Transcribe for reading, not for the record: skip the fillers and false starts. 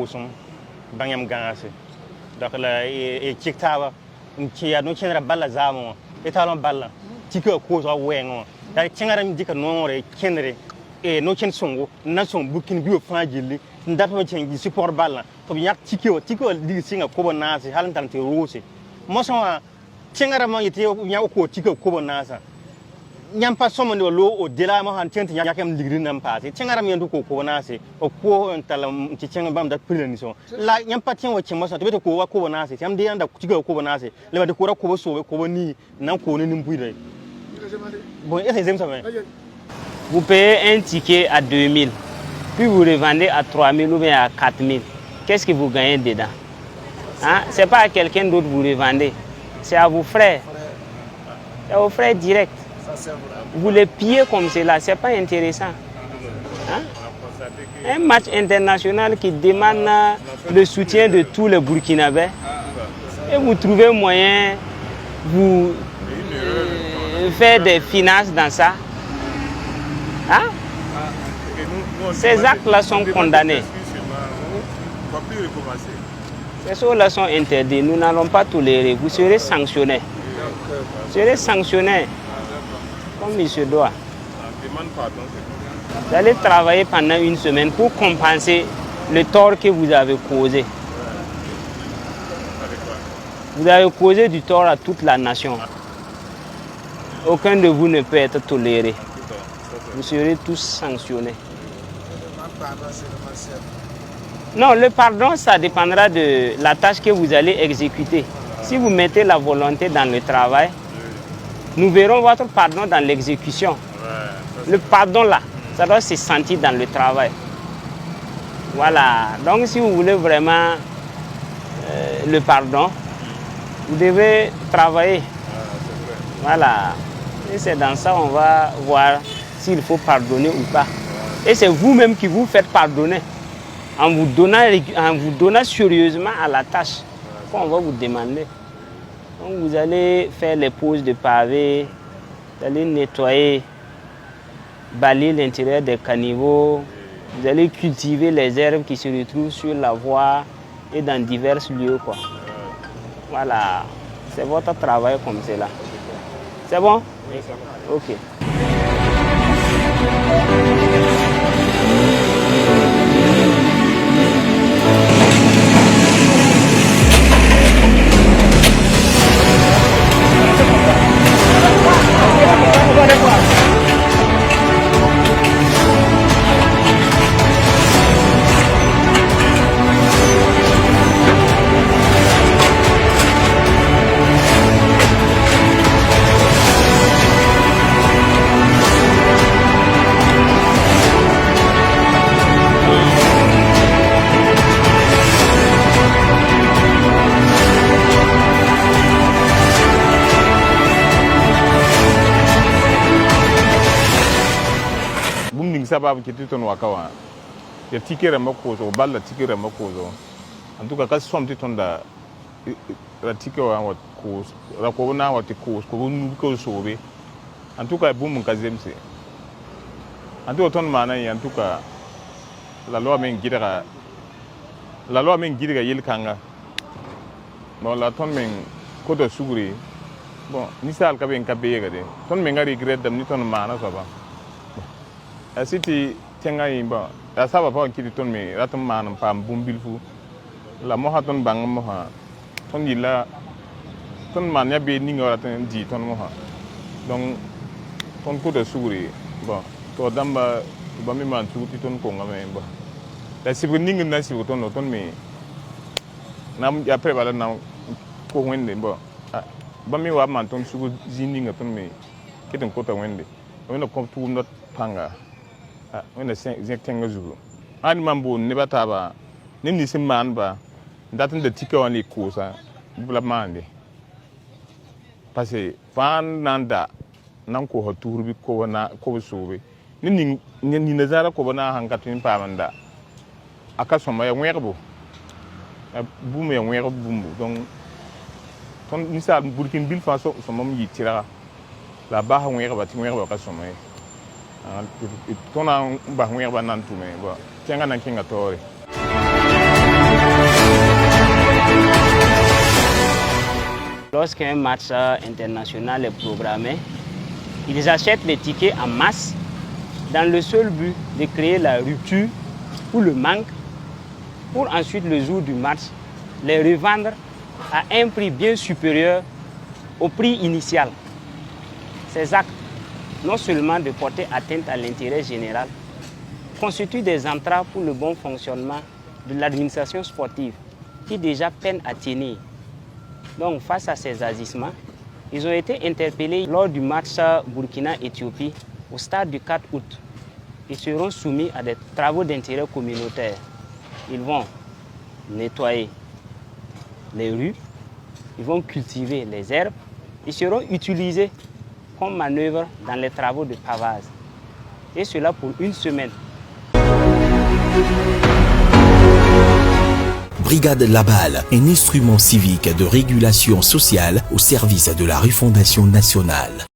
koosum bãngam gãase donc la e kɩk-taaba n kɩya no kẽnera balla zaamẽ wã y taal n balla tɩka koosga wɛɛngẽ wã yaa kẽngara n dɩka noore kẽnere no kẽnd sõngo n na sõng burkina bio fãa gilli n dat me kẽng support balla tɩ b yãk tɩka wã dig sɩnga kob n naase hal n tar n tɩ roose mosẽ wã kẽngara mam yetɩ yã koos tɩka kob n naasã yãmb pa sõmende wa lo o dela mosã n kẽng tɩ yãk yãmb ligri nan paase kẽngara m yẽnd ko kob naase b koos n tall tɩ kẽng bãmb dat pila ninsẽ wã la yãmb pa tẽ wa kẽ mosã tɩ be tɩ koog wa kob naase tɩ yãmb de yãnda tɩka kob naase la ba tɩ koora kob soobe kob nii n na n koog ne nin-buiidã bon est-ce zemsame. Vous payez un ticket à 2000, puis vous revendez à 3000 ou bien à 4000. Qu'est-ce que vous gagnez dedans? Hein? Ce n'est pas à quelqu'un d'autre que vous revendez, c'est à vos frères. C'est à vos frères directs. Vous les pillez comme cela, ce n'est pas intéressant. Hein? Un match international qui demande le soutien de tous les Burkinabés et vous trouvez moyen vous faire des finances dans ça. Hein? Ces actes-là sont condamnés. Ces choses-là sont interdits. Nous n'allons pas tolérer. Vous serez sanctionnés. Vous serez sanctionnés comme il se doit. Vous allez travailler pendant une semaine pour compenser le tort que vous avez causé. Vous avez causé du tort à toute la nation. Aucun de vous ne peut être toléré. Vous serez tous sanctionnés. Non, le pardon, ça dépendra de la tâche que vous allez exécuter. Si vous mettez la volonté dans le travail, nous verrons votre pardon dans l'exécution. Le pardon là, ça doit se sentir dans le travail. Voilà. Donc si vous voulez vraiment le pardon, vous devez travailler. Voilà. Et c'est dans ça qu'on va voir s'il faut pardonner ou pas. Et c'est vous-même qui vous faites pardonner en vous donnant sérieusement à la tâche qu'on va vous demander. Donc vous allez faire les poses de pavés, vous allez nettoyer, balayer l'intérieur des caniveaux, vous allez cultiver les herbes qui se retrouvent sur la voie et dans divers lieux, quoi. Voilà, c'est votre travail comme cela. C'est bon? Oui, c'est bon. Ok. sababu kitu ton wakawa ya tikere makozo balla tikere makozo antuka kasi som titonda la tikere wa ko la ko na wa tikos ko nu ko sobe antuka bum kazemse antuka ton mana ya antuka la loi men gidira yel kanga bon la ton men ko do suguri bon misal ka ben ka bega de ton men ngari regret dam ni ton mana so ba asiti tenga yimba asaba pa kiti ton me ratum manam pam bumbilfu la moha ton bang moha ton yila ton man ya be ninga ratum di ton moha donc ton ko de suguri bon to damba ba mi man tuti ton ko ngame ba la sibu ninga na sibu ton me nam ya prepara na ko wende ba ba mi wa man ton sugu zininga ton me kitin ko ta wende wenda ko tu not panga wena zek tenga zulu ani mambo ne bataba ne ni simman ba datin da tika wani kosa bula mande parce que fan nanda nan ko haturu bi ko wana ko sobe ni nazara ko bana hankatin pa manda aka soma ya werbo bumu ya werbo bumu donc ton misal burkin bil fa so mom yi tira la ba ha werba ti werba ka soma tona ba hwere ba nan tume ba kenga nan kinga tore lorsqu'un match international est programmé, ils achètent les tickets en masse dans le seul but de créer la rupture ou le manque pour ensuite, le jour du match, les revendre à un prix bien supérieur au prix initial. Ces actes, non seulement de porter atteinte à l'intérêt général, constituent des entraves pour le bon fonctionnement de l'administration sportive qui déjà peine à tenir. Donc, face à ces agissements, ils ont été interpellés lors du match Burkina-Éthiopie au stade du 4 août. Ils seront soumis à des travaux d'intérêt communautaire. Ils vont nettoyer les rues, ils vont cultiver les herbes, ils seront utilisés comme manœuvre dans les travaux de pavage. Et cela pour une semaine. Brigade Labal, un instrument civique de régulation sociale au service de la refondation nationale.